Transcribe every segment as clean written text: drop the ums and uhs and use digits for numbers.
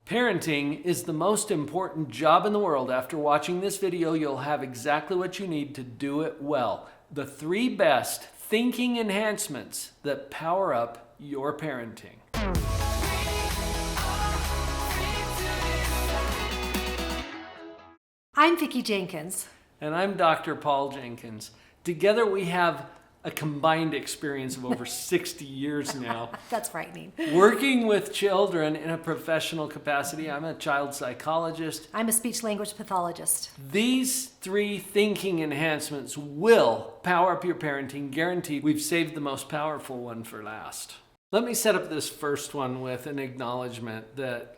Parenting is the most important job in the world. After watching this video, you'll have exactly what you need to do it well. The 3 best thinking enhancements that power up your parenting. I'm Vicki Jenkins. And I'm Dr. Paul Jenkins. Together we have a combined experience of over 60 years now. That's frightening. Working with children in a professional capacity. I'm a child psychologist. I'm a speech-language pathologist. These 3 thinking enhancements will power up your parenting, guaranteed. We've saved the most powerful one for last. Let me set up this first one with an acknowledgement that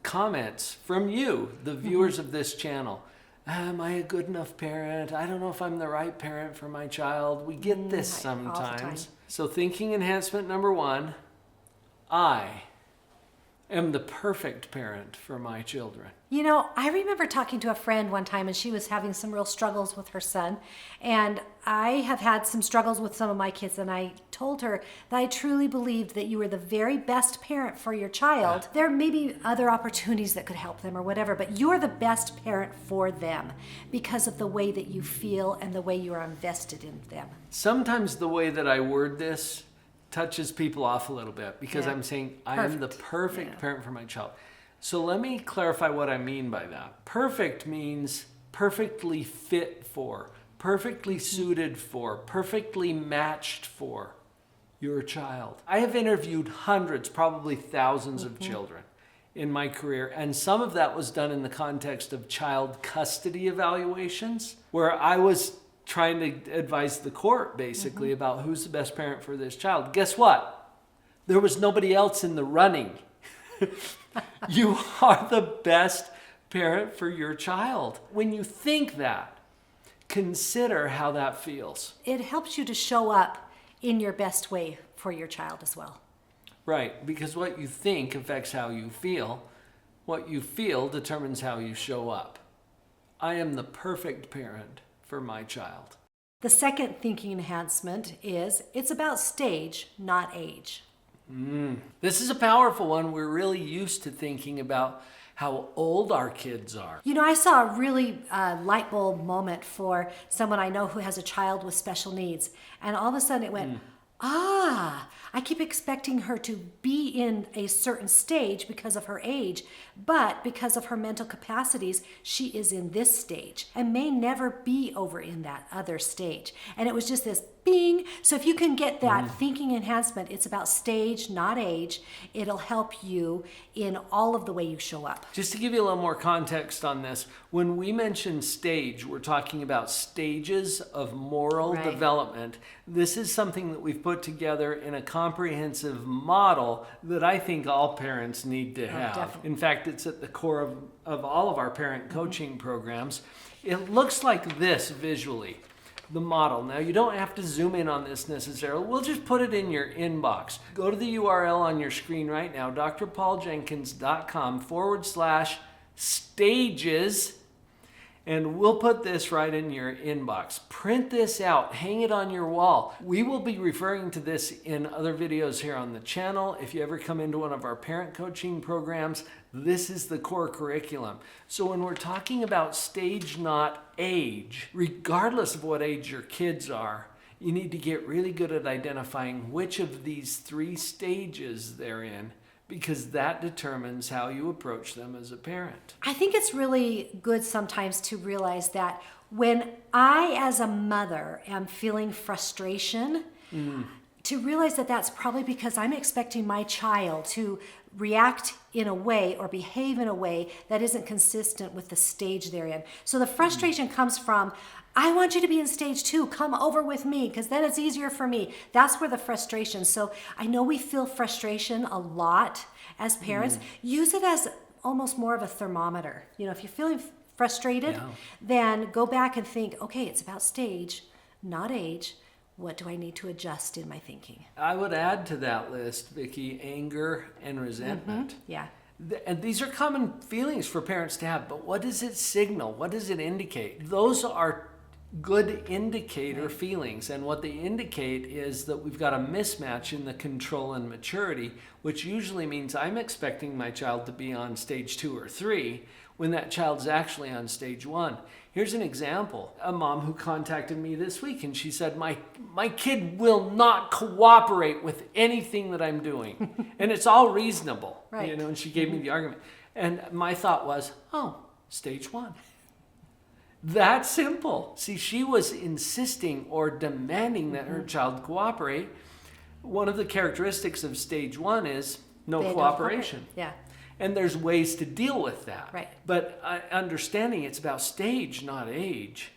comments from you, the viewers of this channel. Am I a good enough parent? I don't know if I'm the right parent for my child. We get this sometimes. So thinking enhancement number 1, I am the perfect parent for my children. You know, I remember talking to a friend one time and she was having some real struggles with her son. And I have had some struggles with some of my kids, and I told her that I truly believed that you were the very best parent for your child. There may be other opportunities that could help them or whatever, but you're the best parent for them because of the way that you feel and the way you are invested in them. Sometimes the way that I word this touches people off a little bit because I'm saying I am the perfect parent for my child. So let me clarify what I mean by that. Perfect means perfectly fit for, perfectly suited for, perfectly matched for your child. I have interviewed hundreds, probably thousands of children in my career, and some of that was done in the context of child custody evaluations, where I was trying to advise the court basically about who's the best parent for this child. Guess what? There was nobody else in the running. You are the best parent for your child. When you think that, consider how that feels. It helps you to show up in your best way for your child as well. Right, because what you think affects how you feel. What you feel determines how you show up. I am the perfect parent for my child. The second thinking enhancement is it's about stage, not age. This is a powerful one. We're really used to thinking about how old our kids are. You know, I saw a really light bulb moment for someone I know who has a child with special needs. And all of a sudden it went, I keep expecting her to be in a certain stage because of her age, but because of her mental capacities, she is in this stage and may never be over in that other stage. And it was just this bing. So if you can get that thinking enhancement, it's about stage, not age. It'll help you in all of the way you show up. Just to give you a little more context on this, when we mention stage, we're talking about stages of moral development. This is something that we've put together in a comprehensive model that I think all parents need to have. Definitely. In fact, it's at the core of all of our parent coaching programs. It looks like this visually, the model. Now, you don't have to zoom in on this necessarily. We'll just put it in your inbox. Go to the URL on your screen right now, drpauljenkins.com/stages, and we'll put this right in your inbox. Print this out, hang it on your wall. We will be referring to this in other videos here on the channel. If you ever come into one of our parent coaching programs, this is the core curriculum. So when we're talking about stage, not age, regardless of what age your kids are, you need to get really good at identifying which of these 3 stages they're in, because that determines how you approach them as a parent. I think it's really good sometimes to realize that when I, as a mother, am feeling frustration, to realize that that's probably because I'm expecting my child to react in a way or behave in a way that isn't consistent with the stage they're in. So the frustration comes from, I want you to be in stage 2, come over with me, because then it's easier for me. That's where the frustration. So I know we feel frustration a lot as parents. Use it as almost more of a thermometer. You know, if you're feeling frustrated, then go back and think, okay, it's about stage, not age. What do I need to adjust in my thinking? I would add to that list, Vicki, anger and resentment. Yeah. And these are common feelings for parents to have, but what does it signal? What does it indicate? Those are good indicator feelings. And what they indicate is that we've got a mismatch in the control and maturity, which usually means I'm expecting my child to be on stage 2 or 3 when that child's actually on stage 1. Here's an example. A mom who contacted me this week, and she said, my kid will not cooperate with anything that I'm doing. And it's all reasonable, right. and she gave me the argument. And my thought was, oh, stage 1. That simple. See, she was insisting or demanding that her child cooperate. One of the characteristics of stage 1 is no cooperation. Yeah. And there's ways to deal with that. Right. But understanding it's about stage, not age,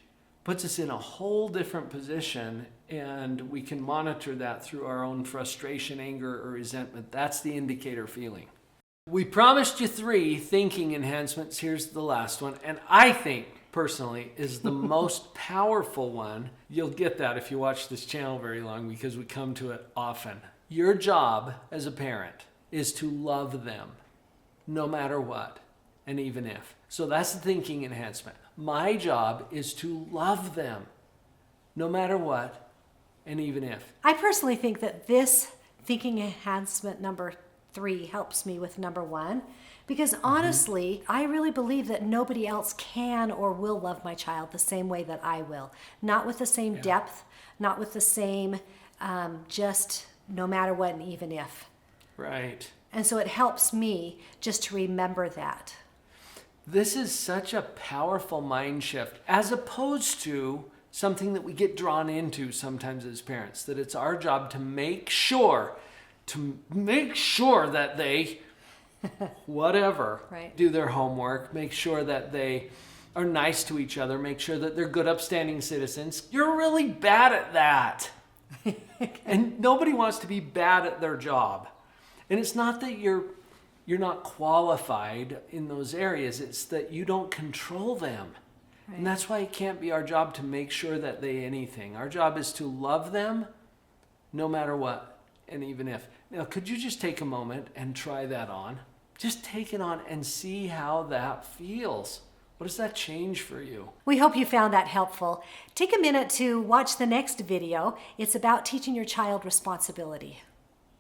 puts us in a whole different position, and we can monitor that through our own frustration, anger, or resentment. That's the indicator feeling. We promised you 3 thinking enhancements. Here's the last one. And I think, personally, is the most powerful one. You'll get that if you watch this channel very long, because we come to it often. Your job as a parent is to love them, no matter what, and even if. So that's the thinking enhancement. My job is to love them, no matter what, and even if. I personally think that this thinking enhancement number 3 helps me with number 1, because honestly, I really believe that nobody else can or will love my child the same way that I will. Not with the same depth, not with the same, just no matter what and even if. Right. And so it helps me just to remember that. This is such a powerful mind shift, as opposed to something that we get drawn into sometimes as parents, that it's our job to make sure that they, whatever, right. do their homework, make sure that they are nice to each other, make sure that they're good, upstanding citizens. You're really bad at that. And nobody wants to be bad at their job. And it's not that you're not qualified in those areas. It's that you don't control them. Right. And that's why it can't be our job to make sure that they anything. Our job is to love them no matter what, and even if. Now, could you just take a moment and try that on? Just take it on and see how that feels. What does that change for you? We hope you found that helpful. Take a minute to watch the next video. It's about teaching your child responsibility.